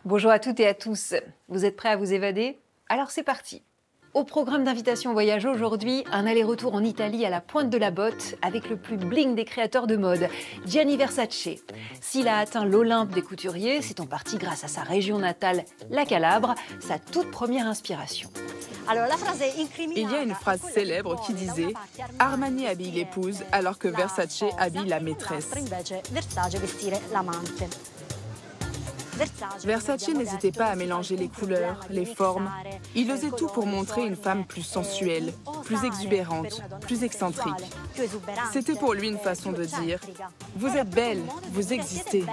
Bonjour à toutes et à tous. Vous êtes prêts à vous évader? Alors c'est parti. Au programme d'invitation voyage aujourd'hui, un aller-retour en Italie à la pointe de la botte avec le plus bling des créateurs de mode, Gianni Versace. S'il a atteint l'Olympe des couturiers, c'est en partie grâce à sa région natale, la Calabre, sa toute première inspiration. Il y a une phrase célèbre qui disait « Armani habille l'épouse alors que Versace habille la maîtresse ». Versace n'hésitait pas à mélanger les couleurs, les formes. Il osait tout pour montrer une femme plus sensuelle, plus exubérante, plus excentrique. C'était pour lui une façon de dire « Vous êtes belle, vous existez ».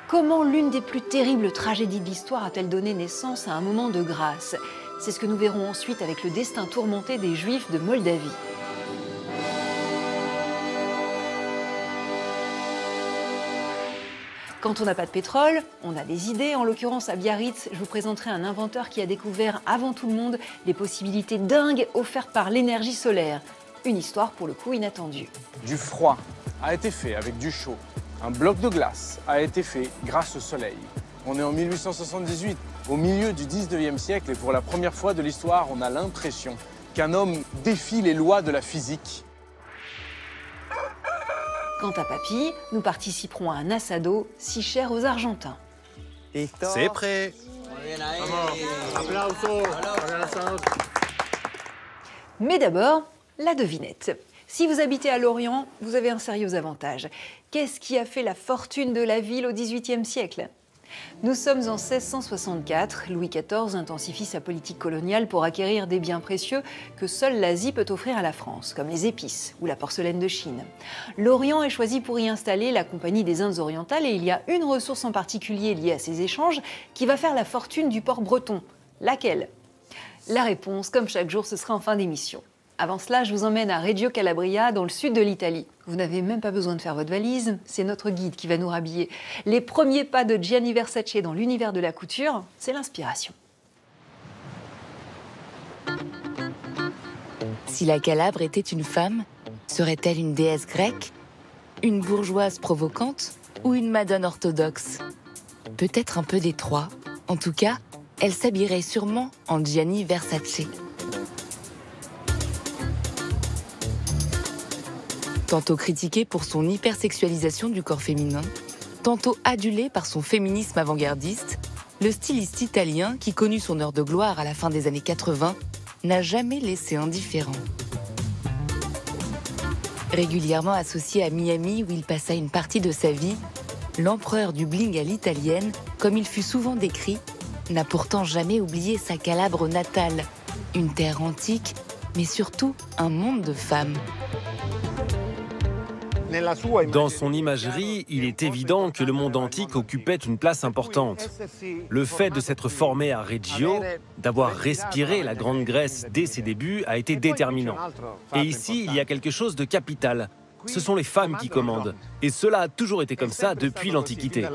Comment l'une des plus terribles tragédies de l'histoire a-t-elle donné naissance à un moment de grâce? C'est ce que nous verrons ensuite avec le destin tourmenté des Juifs de Moldavie. Quand on n'a pas de pétrole, on a des idées. En l'occurrence, à Biarritz, je vous présenterai un inventeur qui a découvert avant tout le monde les possibilités dingues offertes par l'énergie solaire. Une histoire pour le coup inattendue. Du froid a été fait avec du chaud. Un bloc de glace a été fait grâce au soleil. On est en 1878, au milieu du 19e siècle, et pour la première fois de l'histoire, on a l'impression qu'un homme défie les lois de la physique. Quant à Papy, nous participerons à un assado si cher aux Argentins. C'est prêt. Mais d'abord, la devinette. Si vous habitez à Lorient, vous avez un sérieux avantage. Qu'est-ce qui a fait la fortune de la ville au XVIIIe siècle? Nous sommes en 1664. Louis XIV intensifie sa politique coloniale pour acquérir des biens précieux que seule l'Asie peut offrir à la France, comme les épices ou la porcelaine de Chine. L'Orient est choisi pour y installer la Compagnie des Indes orientales et il y a une ressource en particulier liée à ces échanges qui va faire la fortune du port breton. Laquelle? La réponse, comme chaque jour, ce sera en fin d'émission. Avant cela, je vous emmène à Reggio Calabria, dans le sud de l'Italie. Vous n'avez même pas besoin de faire votre valise, c'est notre guide qui va nous rhabiller. Les premiers pas de Gianni Versace dans l'univers de la couture, c'est l'inspiration. Si la Calabre était une femme, serait-elle une déesse grecque, une bourgeoise provocante ou une madone orthodoxe? Peut-être un peu des trois. En tout cas, elle s'habillerait sûrement en Gianni Versace. Tantôt critiqué pour son hypersexualisation du corps féminin, tantôt adulé par son féminisme avant-gardiste, le styliste italien, qui connut son heure de gloire à la fin des années 80, n'a jamais laissé indifférent. Régulièrement associé à Miami où il passa une partie de sa vie, l'empereur du bling à l'italienne, comme il fut souvent décrit, n'a pourtant jamais oublié sa Calabre natale, une terre antique, mais surtout un monde de femmes. Dans son imagerie, il est évident que le monde antique occupait une place importante. Le fait de s'être formé à Reggio, d'avoir respiré la Grande Grèce dès ses débuts, a été déterminant. Et ici, il y a quelque chose de capital. Ce sont les femmes qui commandent. Et cela a toujours été comme ça depuis l'Antiquité.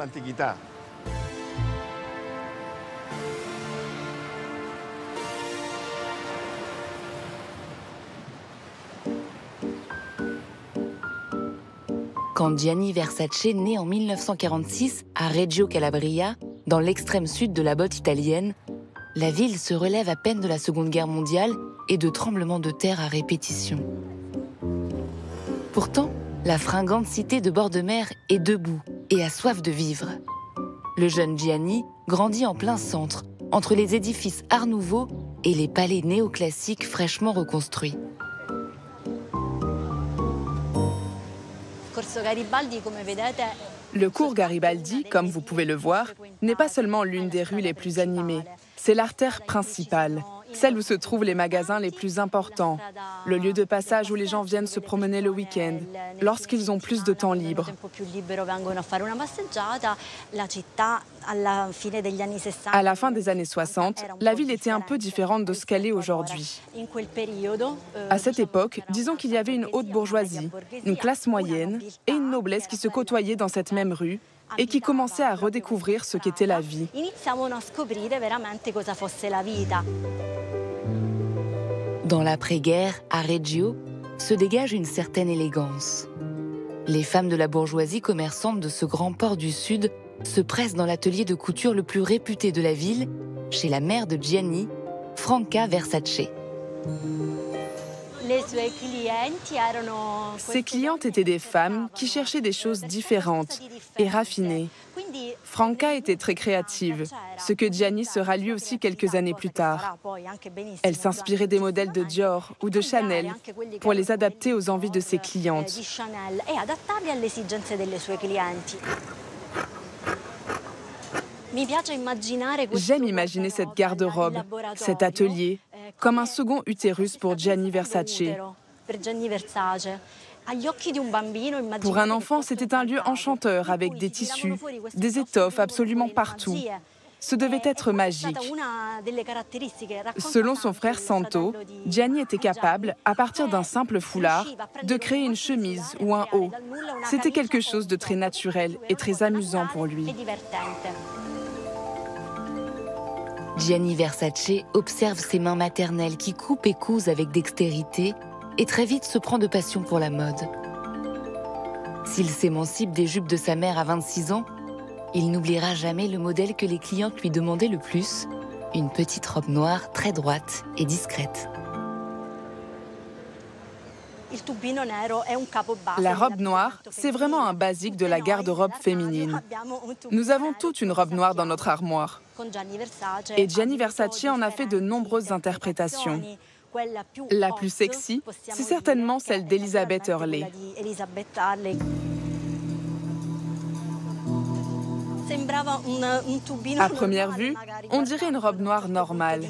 Quand Gianni Versace naît en 1946 à Reggio Calabria, dans l'extrême sud de la botte italienne, la ville se relève à peine de la Seconde Guerre mondiale et de tremblements de terre à répétition. Pourtant, la fringante cité de bord de mer est debout et a soif de vivre. Le jeune Gianni grandit en plein centre, entre les édifices Art Nouveau et les palais néoclassiques fraîchement reconstruits. Le cours Garibaldi, comme vous pouvez le voir, n'est pas seulement l'une des rues les plus animées. C'est l'artère principale, celle où se trouvent les magasins les plus importants, le lieu de passage où les gens viennent se promener le week-end, lorsqu'ils ont plus de temps libre. À la fin des années 60, la ville était un peu différente de ce qu'elle est aujourd'hui. À cette époque, disons qu'il y avait une haute bourgeoisie, une classe moyenne et une noblesse qui se côtoyaient dans cette même rue et qui commençaient à redécouvrir ce qu'était la vie. Dans l'après-guerre, à Reggio, se dégage une certaine élégance. Les femmes de la bourgeoisie commerçante de ce grand port du Sud se presse dans l'atelier de couture le plus réputé de la ville, chez la mère de Gianni, Franca Versace. Ses clientes étaient des femmes qui cherchaient des choses différentes et raffinées. Franca était très créative, ce que Gianni sera lui aussi quelques années plus tard. Elle s'inspirait des modèles de Dior ou de Chanel pour les adapter aux envies de ses clientes. J'aime imaginer cette garde-robe, cet atelier, comme un second utérus pour Gianni Versace. Pour un enfant, c'était un lieu enchanteur avec des tissus, des étoffes absolument partout. Ce devait être magique. Selon son frère Santo, Gianni était capable, à partir d'un simple foulard, de créer une chemise ou un haut. C'était quelque chose de très naturel et très amusant pour lui. Gianni Versace observe ses mains maternelles qui coupent et cousent avec dextérité et très vite se prend de passion pour la mode. S'il s'émancipe des jupes de sa mère à 26 ans, il n'oubliera jamais le modèle que les clientes lui demandaient le plus, une petite robe noire très droite et discrète. La robe noire, c'est vraiment un basique de la garde-robe féminine. Nous avons toute une robe noire dans notre armoire. Et Gianni Versace en a fait de nombreuses interprétations. La plus sexy, c'est certainement celle d'Elizabeth Hurley. À première vue, on dirait une robe noire normale.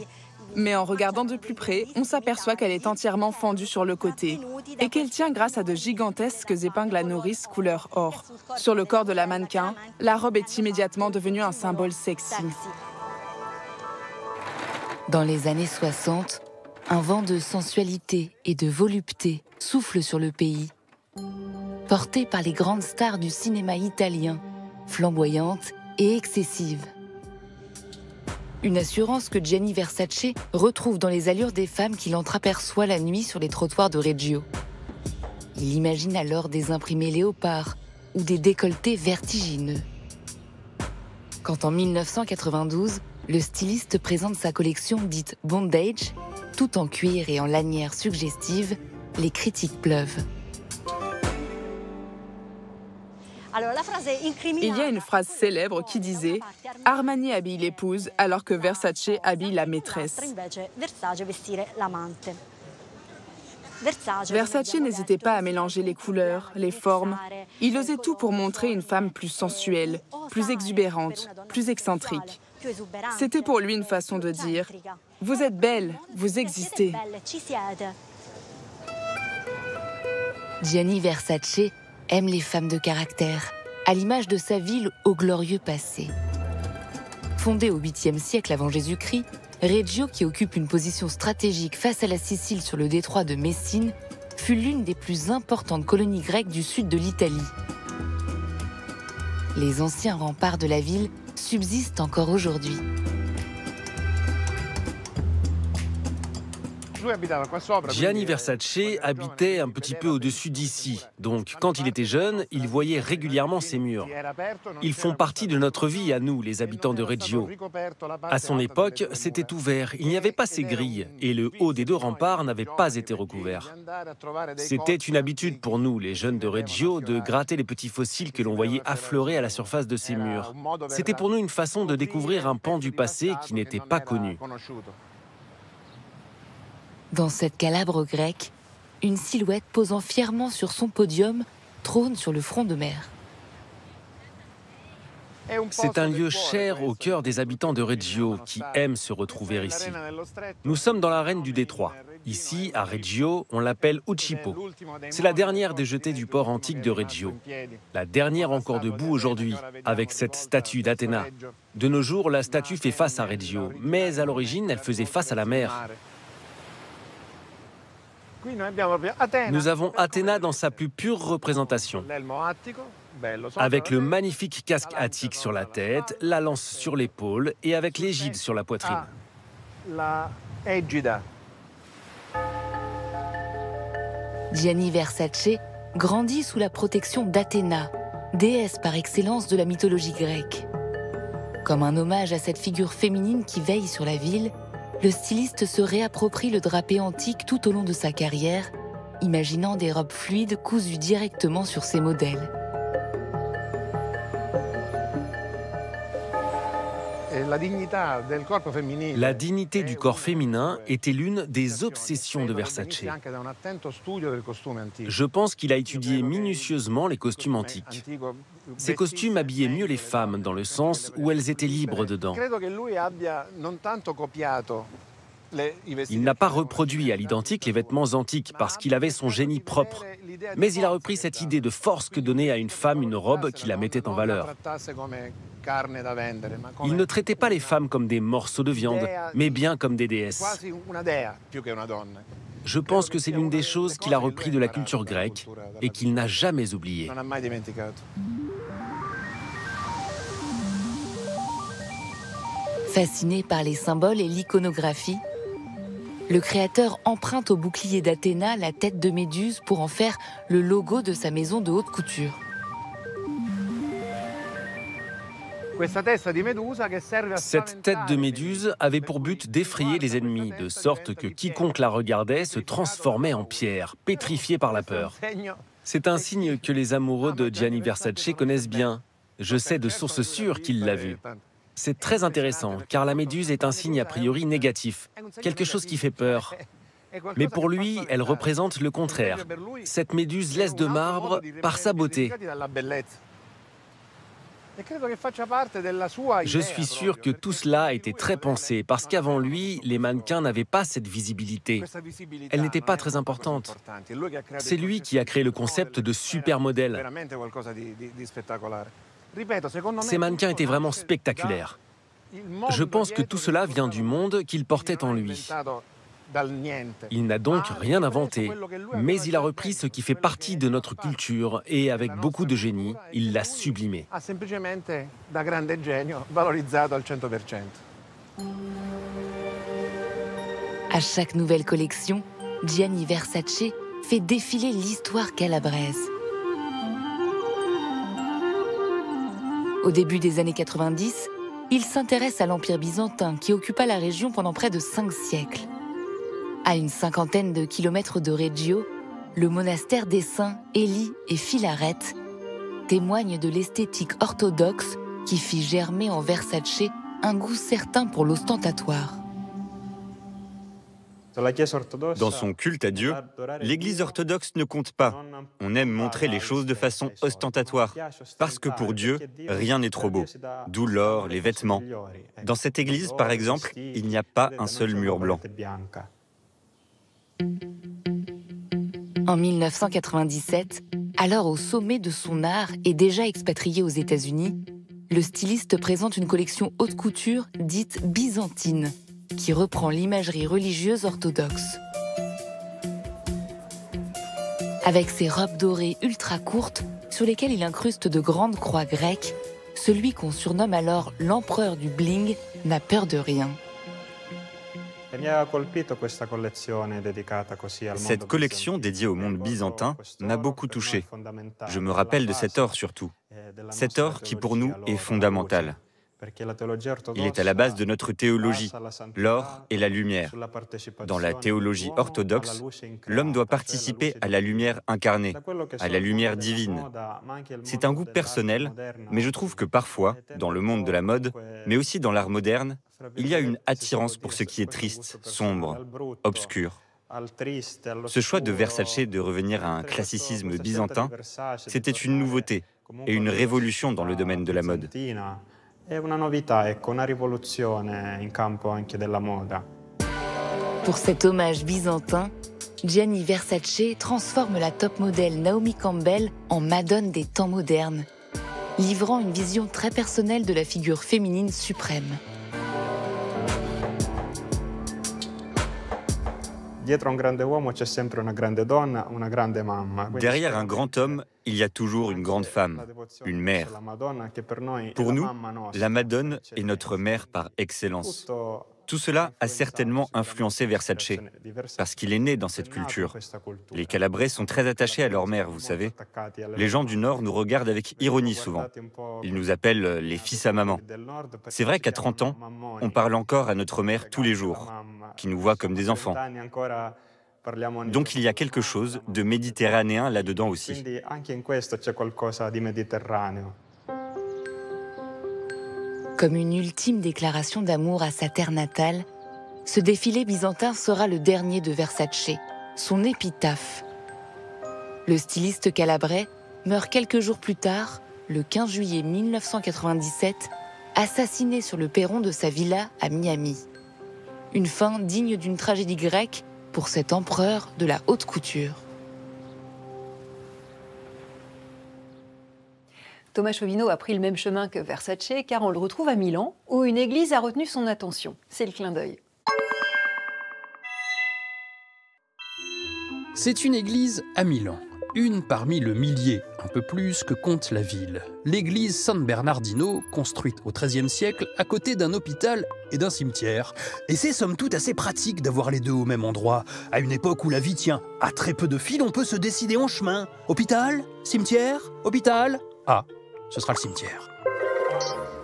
Mais en regardant de plus près, on s'aperçoit qu'elle est entièrement fendue sur le côté et qu'elle tient grâce à de gigantesques épingles à nourrice couleur or. Sur le corps de la mannequin, la robe est immédiatement devenue un symbole sexy. Dans les années 60, un vent de sensualité et de volupté souffle sur le pays. Porté par les grandes stars du cinéma italien, flamboyantes et excessives. Une assurance que Gianni Versace retrouve dans les allures des femmes qu'il entreaperçoit la nuit sur les trottoirs de Reggio. Il imagine alors des imprimés léopards ou des décolletés vertigineux. Quand en 1992, le styliste présente sa collection dite Bondage, tout en cuir et en lanières suggestives, les critiques pleuvent. Il y a une phrase célèbre qui disait « Armani habille l'épouse alors que Versace habille la maîtresse ». Versace n'hésitait pas à mélanger les couleurs, les formes. Il osait tout pour montrer une femme plus sensuelle, plus exubérante, plus excentrique. C'était pour lui une façon de dire « Vous êtes belle, vous existez ». Gianni Versace aime les femmes de caractère, à l'image de sa ville au glorieux passé. Fondée au 8e siècle avant Jésus-Christ, Reggio, qui occupe une position stratégique face à la Sicile sur le détroit de Messine, fut l'une des plus importantes colonies grecques du sud de l'Italie. Les anciens remparts de la ville subsistent encore aujourd'hui. Gianni Versace habitait un petit peu au-dessus d'ici, donc quand il était jeune, il voyait régulièrement ces murs. Ils font partie de notre vie à nous, les habitants de Reggio. À son époque, c'était ouvert, il n'y avait pas ces grilles, et le haut des deux remparts n'avait pas été recouvert. C'était une habitude pour nous, les jeunes de Reggio, de gratter les petits fossiles que l'on voyait affleurer à la surface de ces murs. C'était pour nous une façon de découvrir un pan du passé qui n'était pas connu. Dans cette Calabre grecque, une silhouette posant fièrement sur son podium trône sur le front de mer. C'est un lieu cher au cœur des habitants de Reggio qui aiment se retrouver ici. Nous sommes dans l'arène du détroit. Ici, à Reggio, on l'appelle Uccipo. C'est la dernière des jetées du port antique de Reggio. La dernière encore debout aujourd'hui, avec cette statue d'Athéna. De nos jours, la statue fait face à Reggio, mais à l'origine, elle faisait face à la mer. Nous avons Athéna dans sa plus pure représentation, avec le magnifique casque attique sur la tête, la lance sur l'épaule et avec l'égide sur la poitrine. Gianni Versace grandit sous la protection d'Athéna, déesse par excellence de la mythologie grecque. Comme un hommage à cette figure féminine qui veille sur la ville, le styliste se réapproprie le drapé antique tout au long de sa carrière, imaginant des robes fluides cousues directement sur ses modèles. La dignité du corps féminin était l'une des obsessions de Versace. Je pense qu'il a étudié minutieusement les costumes antiques. Ces costumes habillaient mieux les femmes dans le sens où elles étaient libres dedans. Il n'a pas reproduit à l'identique les vêtements antiques parce qu'il avait son génie propre. Mais il a repris cette idée de force que donnait à une femme une robe qui la mettait en valeur. Il ne traitait pas les femmes comme des morceaux de viande, mais bien comme des déesses. Je pense que c'est l'une des choses qu'il a repris de la culture grecque et qu'il n'a jamais oublié. Fasciné par les symboles et l'iconographie, le créateur emprunte au bouclier d'Athéna la tête de Méduse pour en faire le logo de sa maison de haute couture. Cette tête de Méduse avait pour but d'effrayer les ennemis, de sorte que quiconque la regardait se transformait en pierre, pétrifié par la peur. C'est un signe que les amoureux de Gianni Versace connaissent bien. Je sais de sources sûres qu'il l'a vu. C'est très intéressant, car la méduse est un signe a priori négatif, quelque chose qui fait peur. Mais pour lui, elle représente le contraire. Cette méduse laisse de marbre par sa beauté. Je suis sûr que tout cela a été très pensé, parce qu'avant lui, les mannequins n'avaient pas cette visibilité. Elle n'était pas très importante. C'est lui qui a créé le concept de supermodèle. Ces mannequins étaient vraiment spectaculaires. Je pense que tout cela vient du monde qu'il portait en lui. Il n'a donc rien inventé, mais il a repris ce qui fait partie de notre culture et avec beaucoup de génie, il l'a sublimé. À chaque nouvelle collection, Gianni Versace fait défiler l'histoire calabraise. Au début des années 90, il s'intéresse à l'Empire byzantin qui occupa la région pendant près de 5 siècles. À une 50aine de kilomètres de Reggio, le monastère des saints Élie et Philarète témoigne de l'esthétique orthodoxe qui fit germer en Versace un goût certain pour l'ostentatoire. Dans son culte à Dieu, l'Église orthodoxe ne compte pas. On aime montrer les choses de façon ostentatoire, parce que pour Dieu, rien n'est trop beau. D'où l'or, les vêtements. Dans cette Église, par exemple, il n'y a pas un seul mur blanc. En 1997, alors au sommet de son art et déjà expatrié aux États-Unis, le styliste présente une collection haute couture dite byzantine, qui reprend l'imagerie religieuse orthodoxe. Avec ses robes dorées ultra courtes, sur lesquelles il incruste de grandes croix grecques, celui qu'on surnomme alors l'empereur du bling n'a peur de rien. Cette collection dédiée au monde byzantin m'a beaucoup touché. Je me rappelle de cet or surtout. Cet or qui pour nous est fondamental. Il est à la base de notre théologie, l'or et la lumière. Dans la théologie orthodoxe, l'homme doit participer à la lumière incarnée, à la lumière divine. C'est un goût personnel, mais je trouve que parfois, dans le monde de la mode, mais aussi dans l'art moderne, il y a une attirance pour ce qui est triste, sombre, obscur. Ce choix de Versace de revenir à un classicisme byzantin, c'était une nouveauté et une révolution dans le domaine de la mode. Pour cet hommage byzantin, Gianni Versace transforme la top modèle Naomi Campbell en madone des temps modernes, livrant une vision très personnelle de la figure féminine suprême. Derrière un grand homme, il y a toujours une grande femme, une mère. Pour nous, la Madone est notre mère par excellence. Tout cela a certainement influencé Versace, parce qu'il est né dans cette culture. Les Calabrais sont très attachés à leur mère, vous savez. Les gens du Nord nous regardent avec ironie souvent. Ils nous appellent les fils à maman. C'est vrai qu'à 30 ans, on parle encore à notre mère tous les jours, qui nous voit comme des enfants. Donc il y a quelque chose de méditerranéen là-dedans aussi. Comme une ultime déclaration d'amour à sa terre natale, ce défilé byzantin sera le dernier de Versace, son épitaphe. Le styliste calabrais meurt quelques jours plus tard, le 15 juillet 1997, assassiné sur le perron de sa villa à Miami. Une fin digne d'une tragédie grecque pour cet empereur de la haute couture. Thomas Chauvineau a pris le même chemin que Versace car on le retrouve à Milan où une église a retenu son attention. C'est le clin d'œil. C'est une église à Milan, une parmi le millier, un peu plus, que compte la ville. L'église San Bernardino, construite au XIIIe siècle à côté d'un hôpital et d'un cimetière. Et c'est somme toute assez pratique d'avoir les deux au même endroit. À une époque où la vie tient à très peu de fil, on peut se décider en chemin. Hôpital, cimetière, hôpital. Ah, ce sera le cimetière.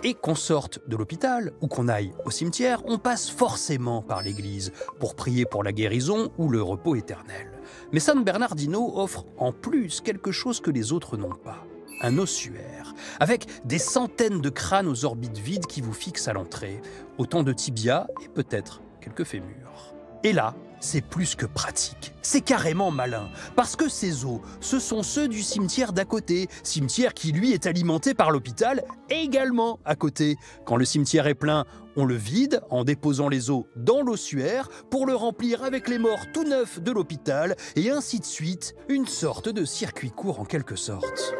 Et qu'on sorte de l'hôpital ou qu'on aille au cimetière, on passe forcément par l'église pour prier pour la guérison ou le repos éternel. Mais San Bernardino offre en plus quelque chose que les autres n'ont pas. Un ossuaire, avec des centaines de crânes aux orbites vides qui vous fixent à l'entrée, autant de tibias et peut-être quelques fémurs. Et là, c'est plus que pratique, c'est carrément malin, parce que ces os, ce sont ceux du cimetière d'à côté, cimetière qui lui est alimenté par l'hôpital également à côté. Quand le cimetière est plein, on le vide en déposant les os dans l'ossuaire pour le remplir avec les morts tout neufs de l'hôpital, et ainsi de suite, une sorte de circuit court en quelque sorte.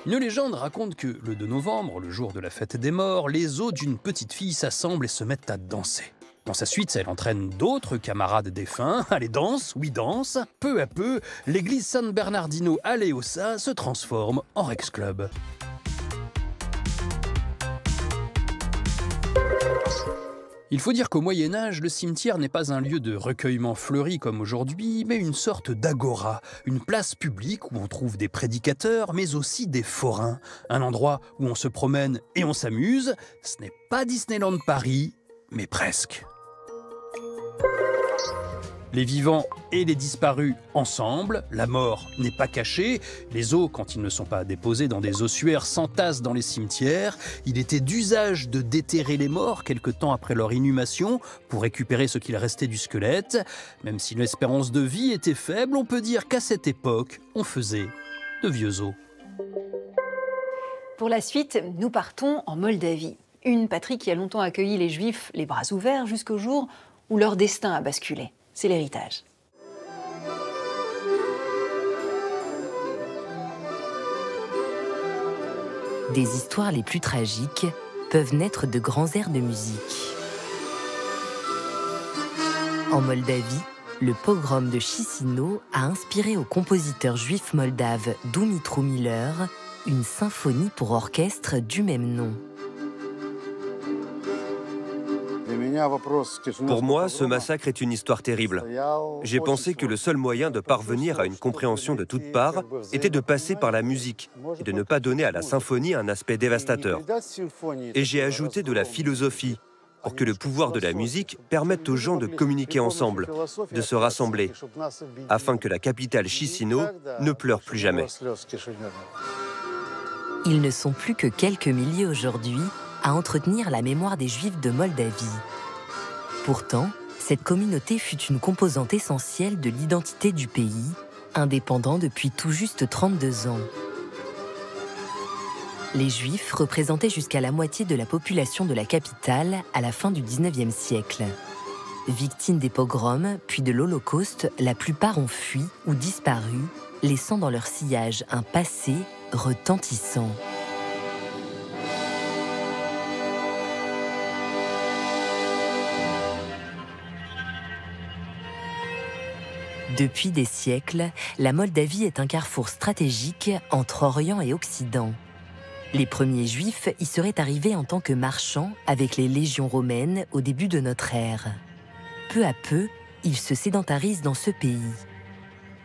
Une légende raconte que le 2 novembre, le jour de la fête des morts, les os d'une petite fille s'assemblent et se mettent à danser. Dans sa suite, elle entraîne d'autres camarades défunts. Allez, danse, oui, danse. Peu à peu, l'église San Bernardino à Leossa se transforme en Rex Club. Il faut dire qu'au Moyen-Âge, le cimetière n'est pas un lieu de recueillement fleuri comme aujourd'hui, mais une sorte d'agora, une place publique où on trouve des prédicateurs, mais aussi des forains. Un endroit où on se promène et on s'amuse. Ce n'est pas Disneyland Paris, mais presque. Les vivants et les disparus ensemble, la mort n'est pas cachée, les os, quand ils ne sont pas déposés dans des ossuaires, s'entassent dans les cimetières. Il était d'usage de déterrer les morts quelque temps après leur inhumation pour récupérer ce qu'il restait du squelette. Même si l'espérance de vie était faible, on peut dire qu'à cette époque, on faisait de vieux os. Pour la suite, nous partons en Moldavie. Une patrie qui a longtemps accueilli les Juifs les bras ouverts jusqu'au jour où leur destin a basculé. C'est l'héritage. Des histoires les plus tragiques peuvent naître de grands airs de musique. En Moldavie, le pogrom de Chisinau a inspiré au compositeur juif moldave Dumitru Miller une symphonie pour orchestre du même nom. Pour moi, ce massacre est une histoire terrible. J'ai pensé que le seul moyen de parvenir à une compréhension de toutes parts était de passer par la musique et de ne pas donner à la symphonie un aspect dévastateur. Et j'ai ajouté de la philosophie pour que le pouvoir de la musique permette aux gens de communiquer ensemble, de se rassembler, afin que la capitale Chisinau ne pleure plus jamais. Ils ne sont plus que quelques milliers aujourd'hui à entretenir la mémoire des Juifs de Moldavie. Pourtant, cette communauté fut une composante essentielle de l'identité du pays, indépendant depuis tout juste 32 ans. Les Juifs représentaient jusqu'à la moitié de la population de la capitale à la fin du XIXe siècle. Victimes des pogroms, puis de l'Holocauste, la plupart ont fui ou disparu, laissant dans leur sillage un passé retentissant. Depuis des siècles, la Moldavie est un carrefour stratégique entre Orient et Occident. Les premiers Juifs y seraient arrivés en tant que marchands avec les légions romaines au début de notre ère. Peu à peu, ils se sédentarisent dans ce pays.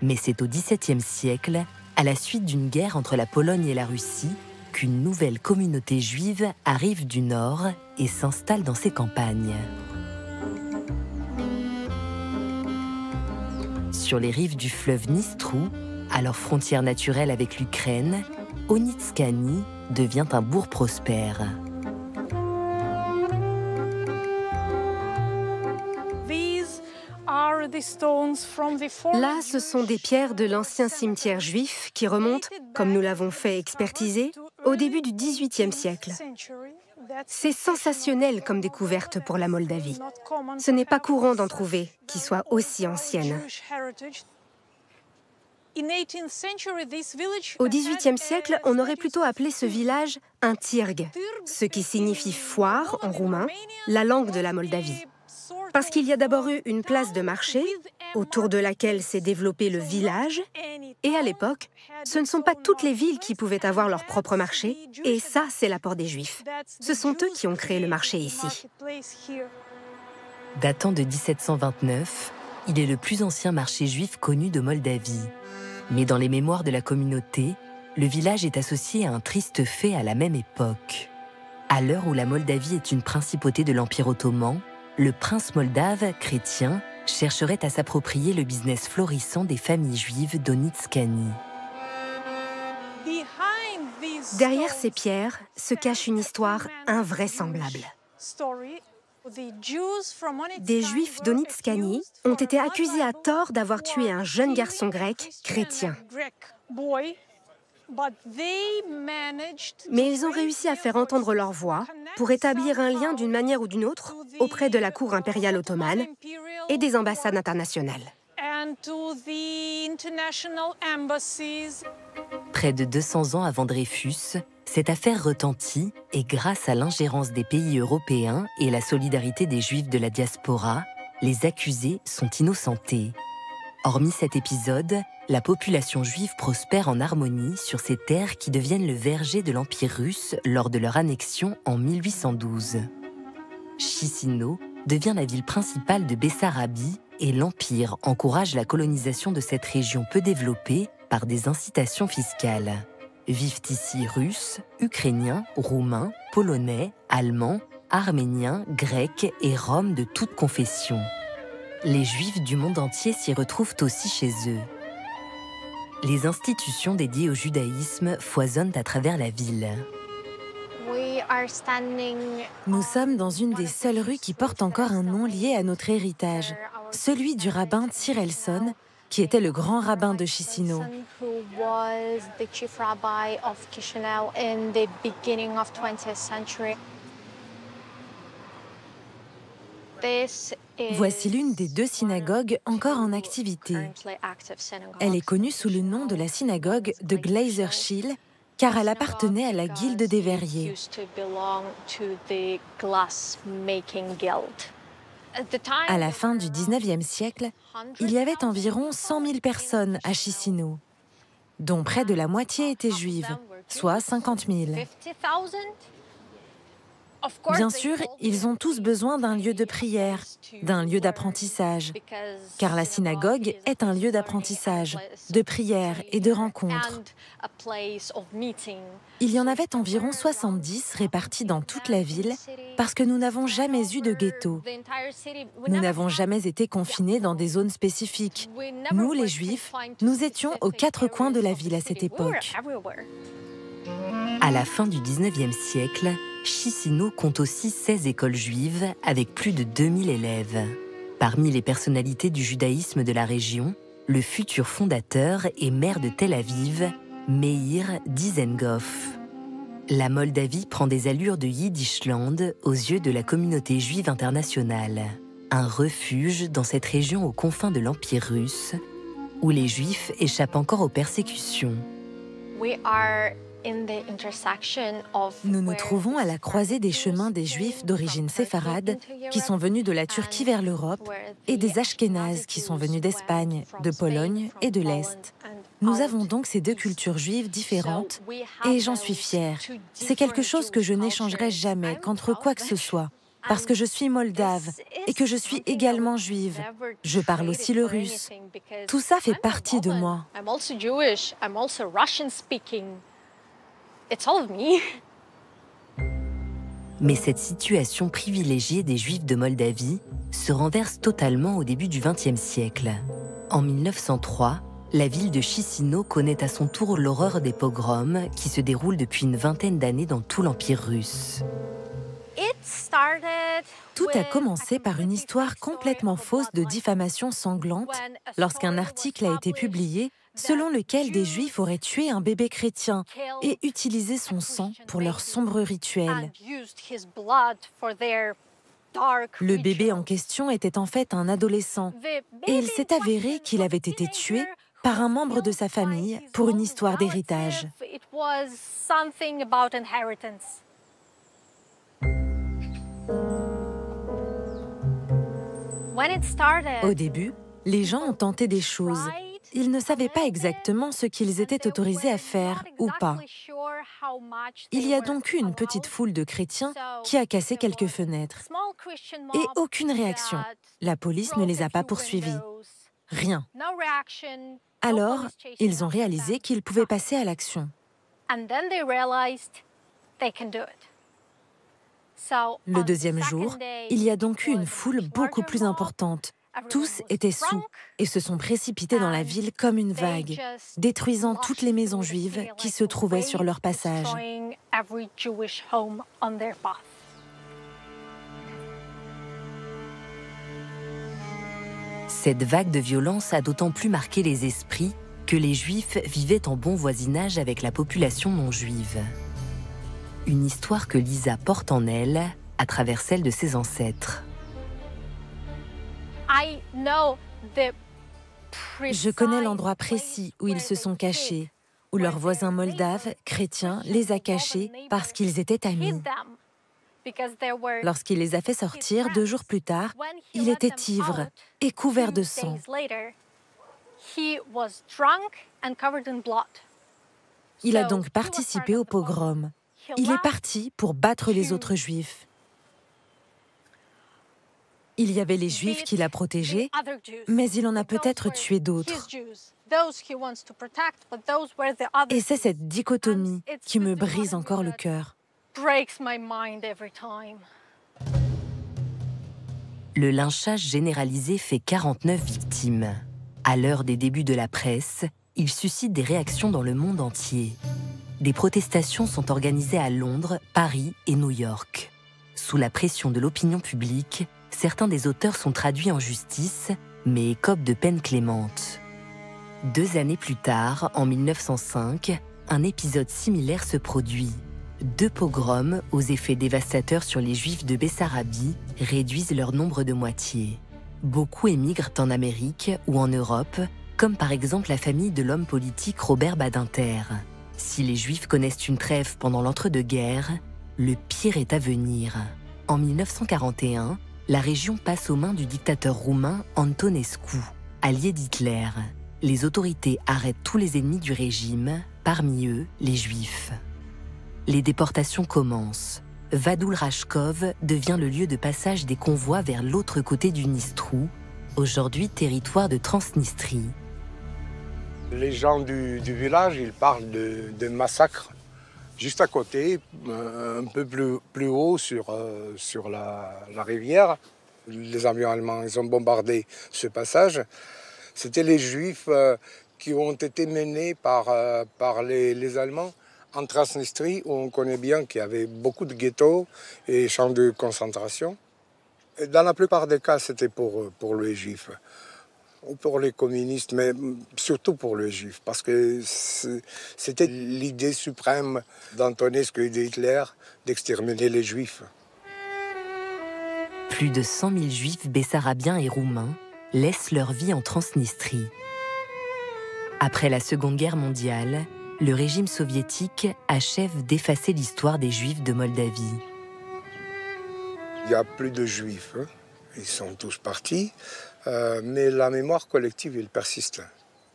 Mais c'est au XVIIe siècle, à la suite d'une guerre entre la Pologne et la Russie, qu'une nouvelle communauté juive arrive du nord et s'installe dans ces campagnes. Sur les rives du fleuve Dnistrou, à leur frontière naturelle avec l'Ukraine, Onitskani devient un bourg prospère. Là, ce sont des pierres de l'ancien cimetière juif qui remontent, comme nous l'avons fait expertiser, au début du XVIIIe siècle. C'est sensationnel comme découverte pour la Moldavie. Ce n'est pas courant d'en trouver qui soient aussi anciennes. Au XVIIIe siècle, on aurait plutôt appelé ce village un tirg, ce qui signifie foire en roumain, la langue de la Moldavie. Parce qu'il y a d'abord eu une place de marché, autour de laquelle s'est développé le village, et à l'époque, ce ne sont pas toutes les villes qui pouvaient avoir leur propre marché, et ça, c'est l'apport des Juifs. Ce sont eux qui ont créé le marché ici. Datant de 1729, il est le plus ancien marché juif connu de Moldavie. Mais dans les mémoires de la communauté, le village est associé à un triste fait à la même époque. À l'heure où la Moldavie est une principauté de l'Empire ottoman, le prince moldave, chrétien, chercherait à s'approprier le business florissant des familles juives d'Onitskani. Derrière ces pierres se cache une histoire invraisemblable. Des Juifs d'Onitskani ont été accusés à tort d'avoir tué un jeune garçon grec chrétien. Mais ils ont réussi à faire entendre leur voix pour établir un lien d'une manière ou d'une autre auprès de la cour impériale ottomane et des ambassades internationales. Près de 200 ans avant Dreyfus, cette affaire retentit et grâce à l'ingérence des pays européens et la solidarité des Juifs de la diaspora, les accusés sont innocentés. Hormis cet épisode, la population juive prospère en harmonie sur ces terres qui deviennent le verger de l'Empire russe lors de leur annexion en 1812. Chisinau devient la ville principale de Bessarabie et l'Empire encourage la colonisation de cette région peu développée par des incitations fiscales. Vivent ici Russes, Ukrainiens, Roumains, Polonais, Allemands, Arméniens, Grecs et Roms de toutes confessions. Les Juifs du monde entier s'y retrouvent aussi chez eux. Les institutions dédiées au judaïsme foisonnent à travers la ville. Nous sommes dans une des seules rues qui porte encore un nom lié à notre héritage, celui du rabbin Tzirelson, qui était le grand rabbin de Chisinau. Voici l'une des 2 synagogues encore en activité. Elle est connue sous le nom de la synagogue de Glazer-Schill, car elle appartenait à la guilde des verriers. À la fin du XIXe siècle, il y avait environ 100 000 personnes à Chisinau, dont près de la moitié étaient juives, soit 50 000. Bien sûr, ils ont tous besoin d'un lieu de prière, d'un lieu d'apprentissage, car la synagogue est un lieu d'apprentissage, de prière et de rencontre. Il y en avait environ 70 répartis dans toute la ville parce que nous n'avons jamais eu de ghetto. Nous n'avons jamais été confinés dans des zones spécifiques. Nous, les Juifs, nous étions aux 4 coins de la ville à cette époque. À la fin du XIXe siècle, Chisinau compte aussi 16 écoles juives avec plus de 2000 élèves. Parmi les personnalités du judaïsme de la région, le futur fondateur et maire de Tel Aviv, Meir Dizengoff. La Moldavie prend des allures de Yiddishland aux yeux de la communauté juive internationale. Un refuge dans cette région aux confins de l'Empire russe, où les Juifs échappent encore aux persécutions. Nous nous trouvons à la croisée des chemins des Juifs d'origine séfarade qui sont venus de la Turquie vers l'Europe et des Ashkénazes qui sont venus d'Espagne, de Pologne et de l'Est. Nous avons donc ces deux cultures juives différentes et j'en suis fière. C'est quelque chose que je n'échangerai jamais contre quoi que ce soit, parce que je suis moldave et que je suis également juive. Je parle aussi le russe. Tout ça fait partie de moi. Mais cette situation privilégiée des Juifs de Moldavie se renverse totalement au début du XXe siècle. En 1903, la ville de Chisinau connaît à son tour l'horreur des pogroms qui se déroulent depuis une vingtaine d'années dans tout l'Empire russe. Tout a commencé par une histoire complètement fausse de diffamation sanglante lorsqu'un article a été publié selon lequel des Juifs auraient tué un bébé chrétien et utilisé son sang pour leurs sombres rituels. Le bébé en question était en fait un adolescent et il s'est avéré qu'il avait été tué par un membre de sa famille pour une histoire d'héritage. Au début, les gens ont tenté des choses. Ils ne savaient pas exactement ce qu'ils étaient autorisés à faire ou pas. Il y a donc eu une petite foule de chrétiens qui a cassé quelques fenêtres. Et aucune réaction. La police ne les a pas poursuivis. Rien. Alors, ils ont réalisé qu'ils pouvaient passer à l'action. Le deuxième jour, il y a donc eu une foule beaucoup plus importante. Tous étaient saouls et se sont précipités dans la ville comme une vague, détruisant toutes les maisons juives qui se trouvaient sur leur passage. Cette vague de violence a d'autant plus marqué les esprits que les Juifs vivaient en bon voisinage avec la population non juive. Une histoire que Lisa porte en elle à travers celle de ses ancêtres. Je connais l'endroit précis où ils se sont cachés, où leur voisin moldave, chrétien, les a cachés parce qu'ils étaient amis. Lorsqu'il les a fait sortir 2 jours plus tard, il était ivre et couvert de sang. Il a donc participé au pogrom. Il est parti pour battre les autres Juifs. Il y avait les Juifs qu'il a protégés, mais il en a peut-être tué d'autres. Et c'est cette dichotomie qui me brise encore le cœur. Le lynchage généralisé fait 49 victimes. À l'heure des débuts de la presse, il suscite des réactions dans le monde entier. Des protestations sont organisées à Londres, Paris et New York. Sous la pression de l'opinion publique, certains des auteurs sont traduits en justice, mais écopent de peines clémentes. 2 années plus tard, en 1905, un épisode similaire se produit. 2 pogroms aux effets dévastateurs sur les Juifs de Bessarabie réduisent leur nombre de moitié. Beaucoup émigrent en Amérique ou en Europe, comme par exemple la famille de l'homme politique Robert Badinter. Si les Juifs connaissent une trêve pendant l'entre-deux-guerres, le pire est à venir. En 1941, la région passe aux mains du dictateur roumain Antonescu, allié d'Hitler. Les autorités arrêtent tous les ennemis du régime, parmi eux les Juifs. Les déportations commencent. Vadul Rashkov devient le lieu de passage des convois vers l'autre côté du Dnistrou, aujourd'hui territoire de Transnistrie. Les gens du village, ils parlent de massacres. Juste à côté, un peu plus haut sur la rivière, les avions allemands ils ont bombardé ce passage. C'était les Juifs qui ont été menés par les Allemands en Transnistrie, où on connaît bien qu'il y avait beaucoup de ghettos et champs de concentration. Et dans la plupart des cas, c'était pour les Juifs. Ou pour les communistes, mais surtout pour les Juifs, parce que c'était l'idée suprême d'Antonescu et d'Hitler d'exterminer les Juifs. Plus de 100 000 Juifs bessarabiens et roumains laissent leur vie en Transnistrie. Après la Seconde Guerre mondiale, le régime soviétique achève d'effacer l'histoire des Juifs de Moldavie. Il n'y a plus de Juifs, hein. Ils sont tous partis. Mais la mémoire collective, elle persiste.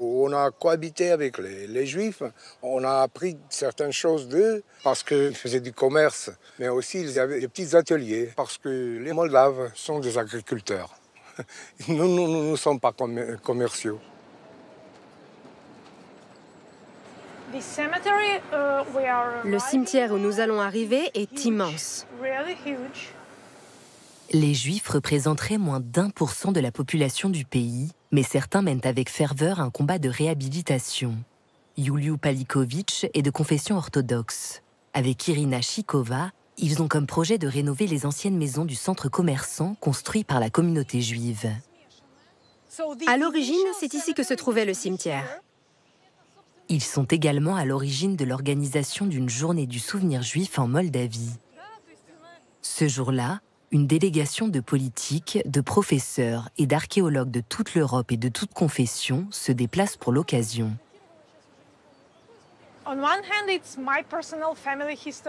On a cohabité avec les Juifs, on a appris certaines choses d'eux parce qu'ils faisaient du commerce, mais aussi ils avaient des petits ateliers parce que les Moldaves sont des agriculteurs. Nous ne sommes pas commerciaux. Le cimetière où nous allons arriver est immense. Les Juifs représenteraient moins d'1% de la population du pays, mais certains mènent avec ferveur un combat de réhabilitation. Yuliu Palikovic est de confession orthodoxe. Avec Irina Chikova, ils ont comme projet de rénover les anciennes maisons du centre commerçant construit par la communauté juive. À l'origine, c'est ici que se trouvait le cimetière. Ils sont également à l'origine de l'organisation d'une journée du souvenir juif en Moldavie. Ce jour-là, une délégation de politiques, de professeurs et d'archéologues de toute l'Europe et de toute confession se déplace pour l'occasion.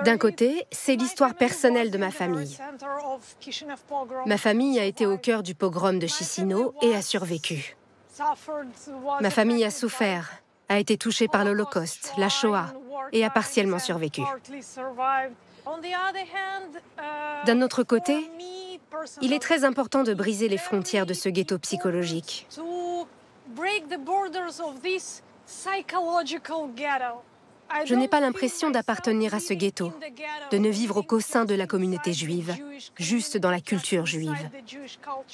D'un côté, c'est l'histoire personnelle de ma famille. Ma famille a été au cœur du pogrom de Chisinau et a survécu. Ma famille a souffert, a été touchée par l'Holocauste, la Shoah, et a partiellement survécu. D'un autre côté, il est très important de briser les frontières de ce ghetto psychologique. Je n'ai pas l'impression d'appartenir à ce ghetto, de ne vivre qu'au sein de la communauté juive, juste dans la culture juive.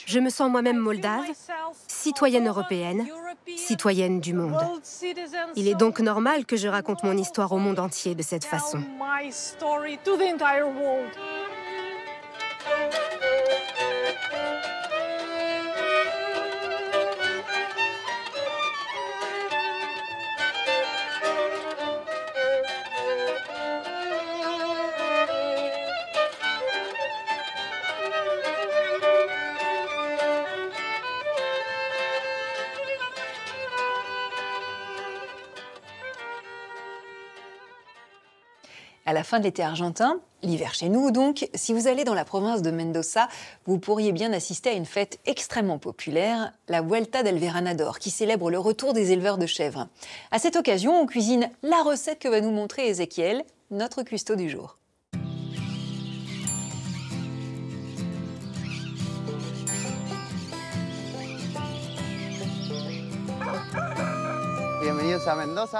Je me sens moi-même moldave, citoyenne européenne, citoyenne du monde. Il est donc normal que je raconte mon histoire au monde entier de cette façon. À la fin de l'été argentin, l'hiver chez nous donc, si vous allez dans la province de Mendoza, vous pourriez bien assister à une fête extrêmement populaire, la Vuelta del Veranador, qui célèbre le retour des éleveurs de chèvres. À cette occasion, on cuisine la recette que va nous montrer Ézéchiel, notre cuistot du jour.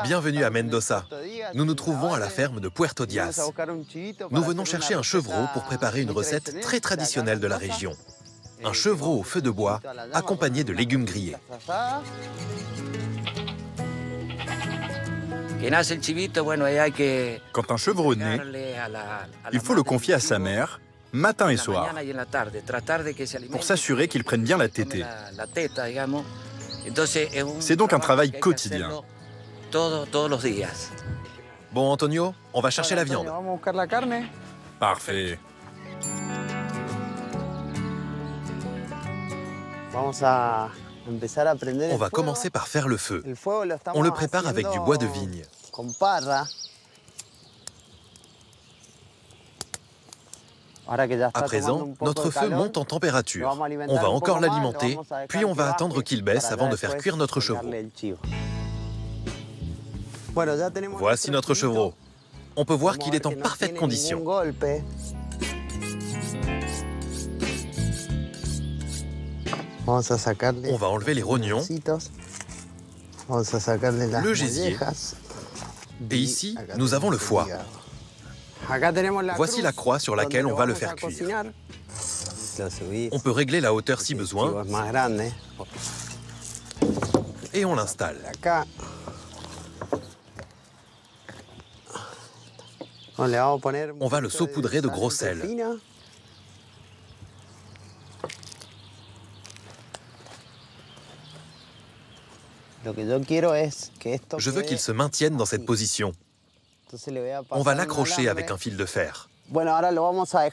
Bienvenue à Mendoza. Nous nous trouvons à la ferme de Puerto Diaz. Nous venons chercher un chevreau pour préparer une recette très traditionnelle de la région. Un chevreau au feu de bois, accompagné de légumes grillés. Quand un chevreau naît, il faut le confier à sa mère, matin et soir, pour s'assurer qu'il prenne bien la tétée. C'est donc un travail quotidien. Bon, Antonio, on va chercher la viande. Parfait. On va commencer par faire le feu. On le prépare avec du bois de vigne. À présent, notre feu monte en température. On va encore l'alimenter, puis on va attendre qu'il baisse avant de faire cuire notre chevreau. Voici notre chevreau. On peut voir qu'il est en parfaite condition. On va enlever les rognons, le gésier, et ici, nous avons le foie. Voici la croix sur laquelle on va le faire cuire. On peut régler la hauteur si besoin. Et on l'installe. On va le saupoudrer de gros sel. Je veux qu'il se maintienne dans cette position. On va l'accrocher avec un fil de fer.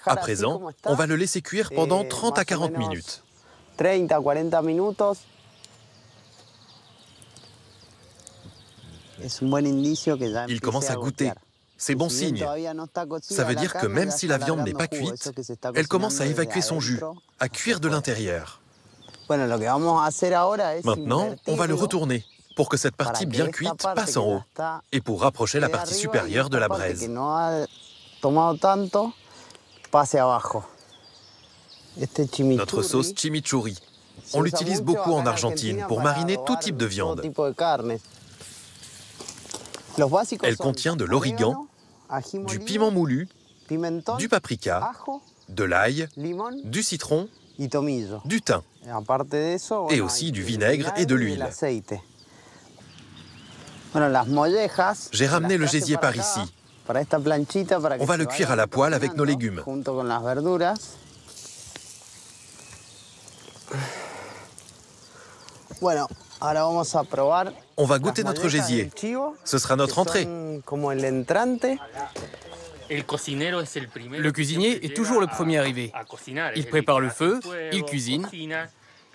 À présent, on va le laisser cuire pendant 30 à 40 minutes. Il commence à goûter. C'est bon signe. Ça veut dire que même si la viande n'est pas cuite, elle commence à évacuer son jus, à cuire de l'intérieur. Maintenant, on va le retourner pour que cette partie bien cuite passe en haut et pour rapprocher la partie supérieure de la braise. Notre sauce chimichurri. On l'utilise beaucoup en Argentine pour mariner tout type de viande. Elle contient de l'origan, du piment moulu, du paprika, de l'ail, du citron, du thym et aussi du vinaigre et de l'huile. J'ai ramené le gésier par ici. On va le cuire à la poêle avec nos légumes. On va goûter notre gésier. Ce sera notre entrée. Le cuisinier est toujours le premier arrivé. Il prépare le feu, il cuisine,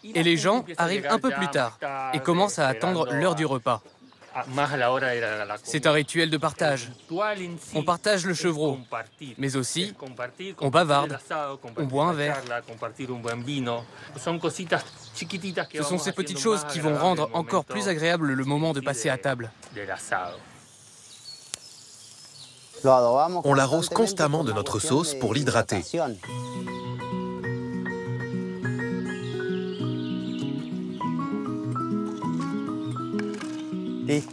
et les gens arrivent un peu plus tard et commencent à attendre l'heure du repas. C'est un rituel de partage. On partage le chevreau, mais aussi on bavarde, on boit un verre. Ce sont ces petites choses qui vont rendre encore plus agréable le moment de passer à table. On l'arrose constamment de notre sauce pour l'hydrater.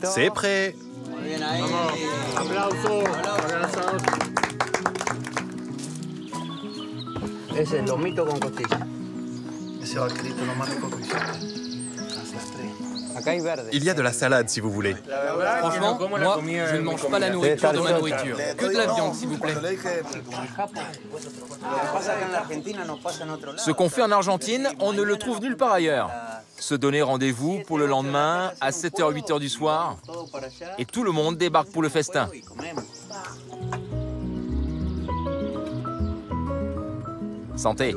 C'est prêt. Il y a de la salade si vous voulez. Franchement, moi, je ne mange pas la nourriture de ma nourriture. Que de la viande, s'il vous plaît. Ce qu'on fait en Argentine, on ne le trouve nulle part ailleurs. Se donner rendez-vous pour le lendemain à 7h, 8h du soir. Et tout le monde débarque pour le festin. Santé.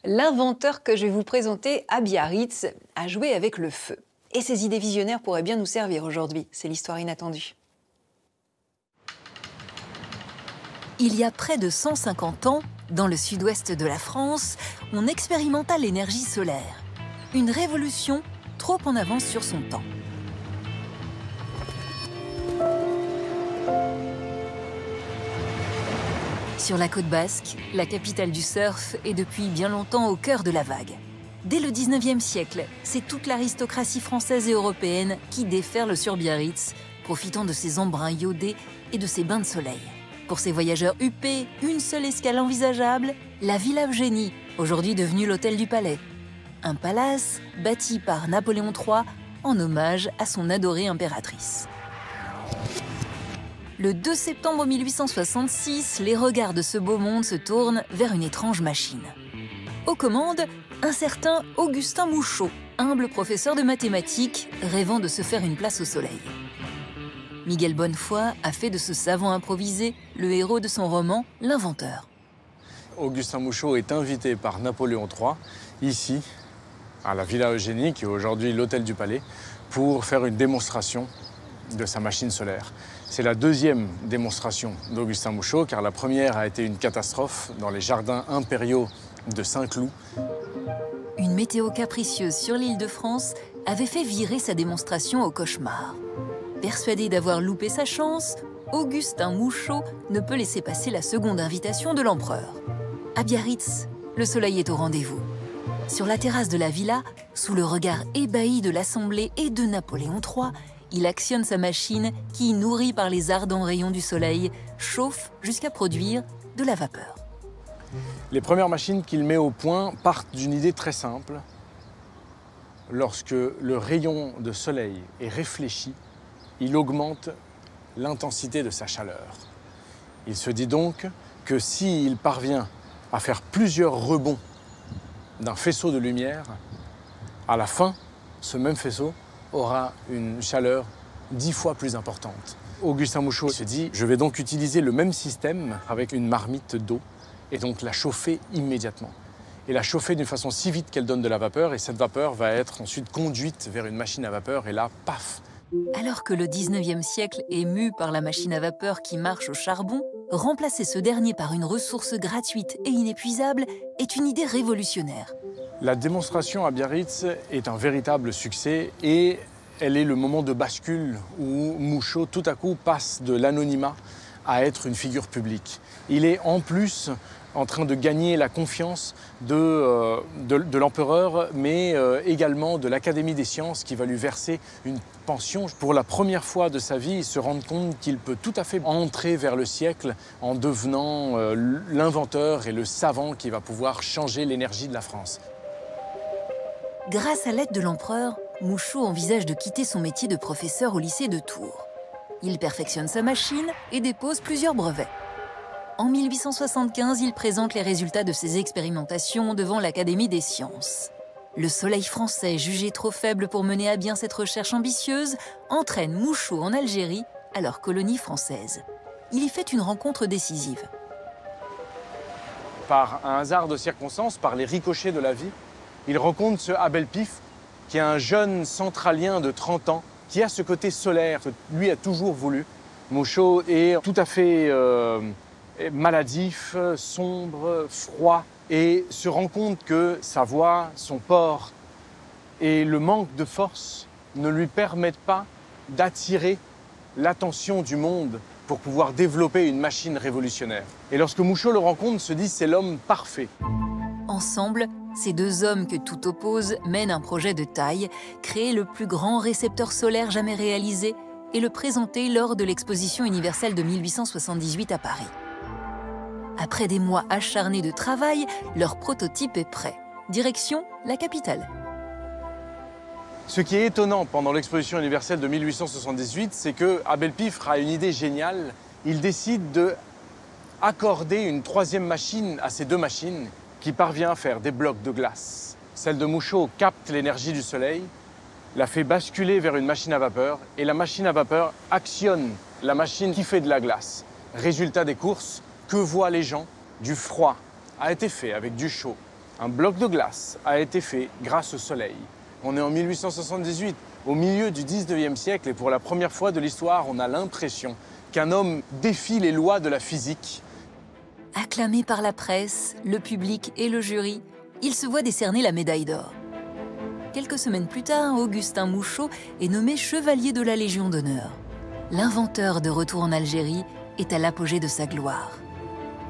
L'inventeur que je vais vous présenter à Biarritz a joué avec le feu. Et ses idées visionnaires pourraient bien nous servir aujourd'hui. C'est l'histoire inattendue. Il y a près de 150 ans, dans le sud-ouest de la France, on expérimenta l'énergie solaire. Une révolution trop en avance sur son temps. Sur la côte basque, la capitale du surf est depuis bien longtemps au cœur de la vague. Dès le 19e siècle, c'est toute l'aristocratie française et européenne qui déferle sur Biarritz, profitant de ses embruns iodés et de ses bains de soleil. Pour ces voyageurs huppés, une seule escale envisageable, la Villa Eugénie, aujourd'hui devenue l'hôtel du Palais. Un palace bâti par Napoléon III en hommage à son adorée impératrice. Le 2 septembre 1866, les regards de ce beau monde se tournent vers une étrange machine. Aux commandes, un certain Augustin Mouchot, humble professeur de mathématiques, rêvant de se faire une place au soleil. Miguel Bonnefoy a fait de ce savant improvisé le héros de son roman « L'inventeur ». Augustin Mouchot est invité par Napoléon III, ici, à la Villa Eugénie, qui est aujourd'hui l'hôtel du Palais, pour faire une démonstration de sa machine solaire. C'est la deuxième démonstration d'Augustin Mouchot, car la première a été une catastrophe dans les jardins impériaux de Saint-Cloud. Une météo capricieuse sur l'île de France avait fait virer sa démonstration au cauchemar. Persuadé d'avoir loupé sa chance, Augustin Mouchot ne peut laisser passer la seconde invitation de l'empereur. À Biarritz, le soleil est au rendez-vous. Sur la terrasse de la villa, sous le regard ébahi de l'Assemblée et de Napoléon III, il actionne sa machine qui, nourrie par les ardents rayons du soleil, chauffe jusqu'à produire de la vapeur. Les premières machines qu'il met au point partent d'une idée très simple. Lorsque le rayon de soleil est réfléchi, il augmente l'intensité de sa chaleur. Il se dit donc que s'il parvient à faire plusieurs rebonds d'un faisceau de lumière, à la fin, ce même faisceau aura une chaleur 10 fois plus importante. Augustin Mouchot se dit, je vais donc utiliser le même système avec une marmite d'eau et donc la chauffer immédiatement. Et la chauffer d'une façon si vite qu'elle donne de la vapeur, et cette vapeur va être ensuite conduite vers une machine à vapeur, et là, paf, Alors que le 19e siècle est mu par la machine à vapeur qui marche au charbon, remplacer ce dernier par une ressource gratuite et inépuisable est une idée révolutionnaire. La démonstration à Biarritz est un véritable succès et elle est le moment de bascule où Mouchot, tout à coup, passe de l'anonymat à être une figure publique. Il est en plus en train de gagner la confiance de l'empereur, mais également de l'Académie des sciences qui va lui verser une pension. Pour la première fois de sa vie, il se rend compte qu'il peut tout à fait entrer vers le siècle en devenant l'inventeur et le savant qui va pouvoir changer l'énergie de la France. Grâce à l'aide de l'empereur, Mouchot envisage de quitter son métier de professeur au lycée de Tours. Il perfectionne sa machine et dépose plusieurs brevets. En 1875, il présente les résultats de ses expérimentations devant l'Académie des sciences. Le soleil français, jugé trop faible pour mener à bien cette recherche ambitieuse, entraîne Mouchot en Algérie, alors colonie française. Il y fait une rencontre décisive. Par un hasard de circonstances, par les ricochets de la vie, il rencontre ce Abel Pif, qui est un jeune centralien de 30 ans, qui a ce côté solaire que lui a toujours voulu. Mouchot est tout à fait maladif, sombre, froid, et se rend compte que sa voix, son port et le manque de force ne lui permettent pas d'attirer l'attention du monde pour pouvoir développer une machine révolutionnaire. Et lorsque Mouchot le rencontre, se dit c'est l'homme parfait. Ensemble, ces deux hommes que tout oppose mènent un projet de taille, créer le plus grand récepteur solaire jamais réalisé et le présenter lors de l'exposition universelle de 1878 à Paris. Après des mois acharnés de travail, leur prototype est prêt. Direction la capitale. Ce qui est étonnant pendant l'exposition universelle de 1878, c'est que Abel Pif a une idée géniale. Il décide d'accorder une troisième machine à ces deux machines qui parvient à faire des blocs de glace. Celle de Mouchot capte l'énergie du soleil, la fait basculer vers une machine à vapeur et la machine à vapeur actionne la machine qui fait de la glace. Résultat des courses, que voient les gens? Du froid a été fait avec du chaud. Un bloc de glace a été fait grâce au soleil. On est en 1878, au milieu du 19e siècle, et pour la première fois de l'histoire, on a l'impression qu'un homme défie les lois de la physique. Acclamé par la presse, le public et le jury, il se voit décerner la médaille d'or. Quelques semaines plus tard, Augustin Mouchot est nommé chevalier de la Légion d'honneur. L'inventeur de retour en Algérie est à l'apogée de sa gloire.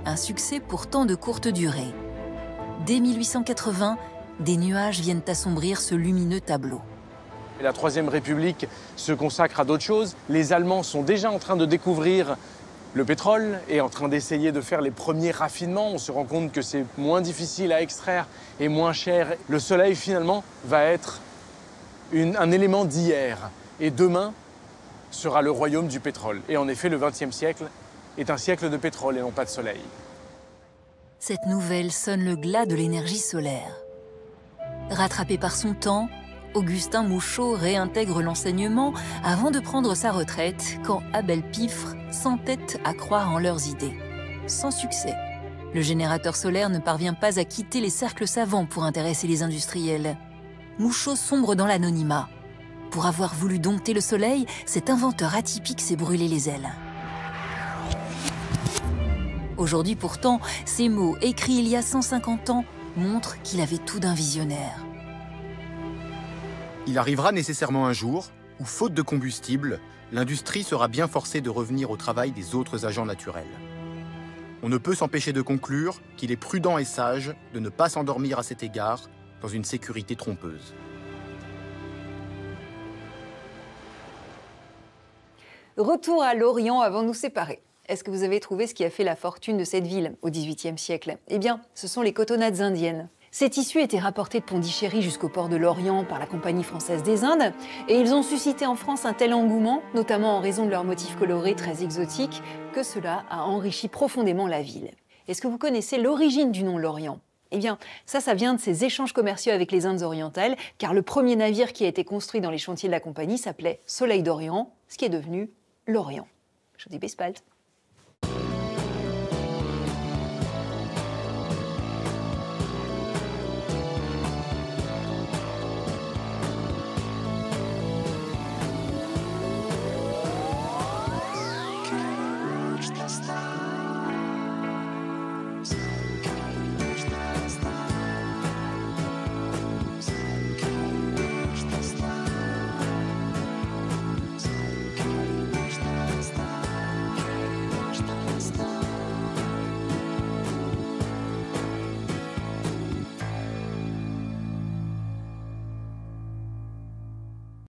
Un succès pourtant de courte durée. Dès 1880, des nuages viennent assombrir ce lumineux tableau. La Troisième République se consacre à d'autres choses. Les Allemands sont déjà en train de découvrir le pétrole et en train d'essayer de faire les premiers raffinements. On se rend compte que c'est moins difficile à extraire et moins cher. Le soleil, finalement, va être un élément d'hier. Et demain sera le royaume du pétrole. Et en effet, le XXe siècle est un siècle de pétrole et non pas de soleil. Cette nouvelle sonne le glas de l'énergie solaire. Rattrapé par son temps, Augustin Mouchot réintègre l'enseignement avant de prendre sa retraite quand Abel Pif s'entête à croire en leurs idées. Sans succès, le générateur solaire ne parvient pas à quitter les cercles savants pour intéresser les industriels. Mouchot sombre dans l'anonymat. Pour avoir voulu dompter le soleil, cet inventeur atypique s'est brûlé les ailes. Aujourd'hui pourtant, ces mots, écrits il y a 150 ans, montrent qu'il avait tout d'un visionnaire. Il arrivera nécessairement un jour où, faute de combustible, l'industrie sera bien forcée de revenir au travail des autres agents naturels. On ne peut s'empêcher de conclure qu'il est prudent et sage de ne pas s'endormir à cet égard dans une sécurité trompeuse. Retour à l'Orient avant de nous séparer. Est-ce que vous avez trouvé ce qui a fait la fortune de cette ville au XVIIIe siècle? Eh bien, ce sont les cotonnades indiennes. Ces tissus étaient rapportés de Pondichéry jusqu'au port de l'Orient par la Compagnie française des Indes et ils ont suscité en France un tel engouement, notamment en raison de leurs motifs colorés très exotiques, que cela a enrichi profondément la ville. Est-ce que vous connaissez l'origine du nom l'Orient? Eh bien, ça vient de ces échanges commerciaux avec les Indes orientales, car le premier navire qui a été construit dans les chantiers de la Compagnie s'appelait Soleil d'Orient, ce qui est devenu l'Orient. Je vous dis bis bald.